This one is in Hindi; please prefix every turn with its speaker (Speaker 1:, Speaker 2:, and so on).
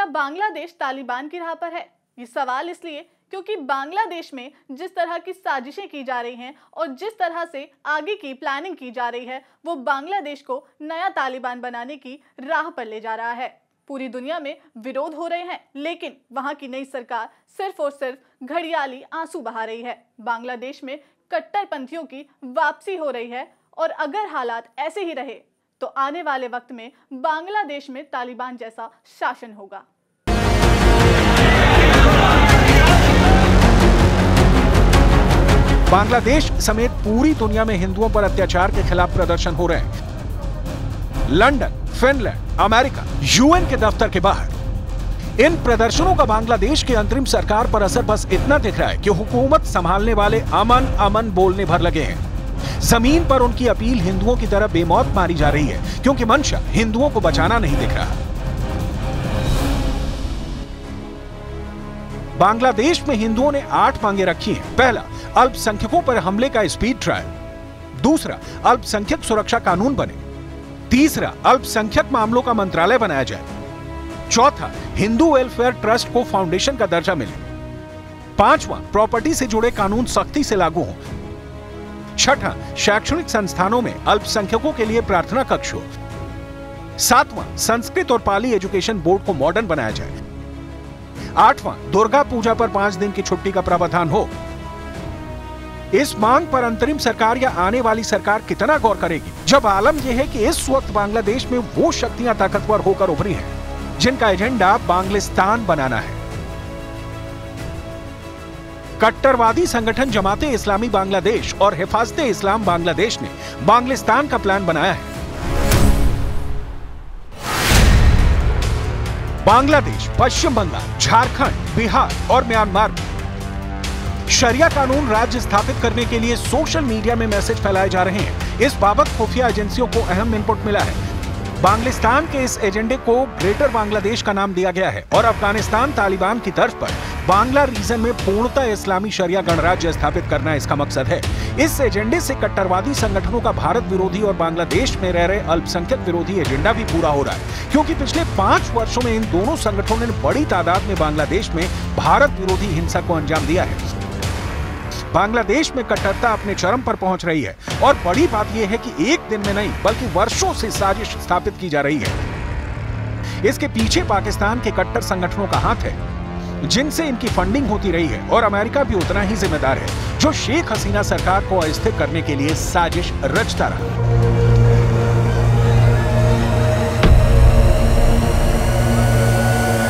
Speaker 1: क्या बांग्लादेश तालिबान की राह पर है? ये सवाल इसलिए क्योंकि बांग्लादेश में जिस तरह की साजिशें की जा रही हैं और जिस तरह से आगे की प्लानिंग की जा रही है, वो बांग्लादेश को नया तालिबान बनाने की राह पर ले जा रहा है। पूरी दुनिया में विरोध हो रहे हैं, लेकिन वहां की नई सरकार सिर्फ और सिर्फ घड़ियाली आंसू बहा रही है। बांग्लादेश में कट्टरपंथियों की वापसी हो रही है और अगर हालात ऐसे ही रहे तो आने वाले वक्त में बांग्लादेश में तालिबान जैसा शासन होगा।
Speaker 2: बांग्लादेश समेत पूरी दुनिया में हिंदुओं पर अत्याचार के खिलाफ प्रदर्शन हो रहे हैं। लंदन, फिनलैंड, अमेरिका, यूएन के दफ्तर के बाहर इन प्रदर्शनों का बांग्लादेश की अंतरिम सरकार पर असर बस इतना दिख रहा है कि हुकूमत संभालने वाले अमन अमन बोलने भर लगे हैं। जमीन पर उनकी अपील हिंदुओं की तरह बेमौत मारी जा रही है, क्योंकि मंशा हिंदुओं को बचाना नहीं दिख रहा। बांग्लादेश में हिंदुओं ने 8 मांगे रखी हैं। पहला, अल्पसंख्यकों पर हमले का स्पीड ट्रायल। दूसरा, अल्पसंख्यक सुरक्षा कानून बने। तीसरा, अल्पसंख्यक मामलों का मंत्रालय बनाया जाए। चौथा, हिंदू वेलफेयर ट्रस्ट को फाउंडेशन का दर्जा मिले। पांचवा, प्रॉपर्टी से जुड़े कानून सख्ती से लागू हों। छठा, शैक्षणिक संस्थानों में अल्पसंख्यकों के लिए प्रार्थना कक्ष हो। सातवां, संस्कृत और पाली एजुकेशन बोर्ड को मॉडर्न बनाया जाए। आठवां, दुर्गा पूजा पर 5 दिन की छुट्टी का प्रावधान हो। इस मांग पर अंतरिम सरकार या आने वाली सरकार कितना गौर करेगी, जब आलम यह है कि इस वक्त बांग्लादेश में वो शक्तियां ताकतवर होकर उभरी हैं जिनका एजेंडा बांग्लिस्तान बनाना है। कट्टरवादी संगठन जमाते इस्लामी बांग्लादेश और हिफाजते इस्लाम बांग्लादेश ने बांग्लिस्तान का प्लान बनाया है। बांग्लादेश, पश्चिम बंगाल, झारखंड, बिहार और म्यांमार में शरिया कानून राज्य स्थापित करने के लिए सोशल मीडिया में मैसेज फैलाए जा रहे हैं। इस बाबत खुफिया एजेंसियों को अहम इनपुट मिला है। बांग्लिस्तान के इस एजेंडे को ग्रेटर बांग्लादेश का नाम दिया गया है और अफगानिस्तान तालिबान की तर्ज पर बांग्ला रीजन में पूर्णतः इस्लामी शरिया गणराज्य स्थापित करना इसका मकसद है। इस एजेंडे से कट्टरवादी संगठनों का भारत विरोधी और बांग्लादेश में रह रहे अल्पसंख्यक विरोधी एजेंडा भी पूरा हो रहा है, क्योंकि पिछले 5 वर्षों में इन दोनों संगठनों ने बड़ी तादाद में बांग्लादेश में भारत विरोधी हिंसा को अंजाम दिया है। बांग्लादेश में कट्टरता अपने चरम पर पहुंच रही है और बड़ी बात यह है कि एक दिन में नहीं बल्कि वर्षों से साजिश स्थापित की जा रही है। इसके पीछे पाकिस्तान के कट्टर संगठनों का हाथ है, जिनसे इनकी फंडिंग होती रही है, और अमेरिका भी उतना ही जिम्मेदार है, जो शेख हसीना सरकार को अस्थिर करने के लिए साजिश रचता रहा।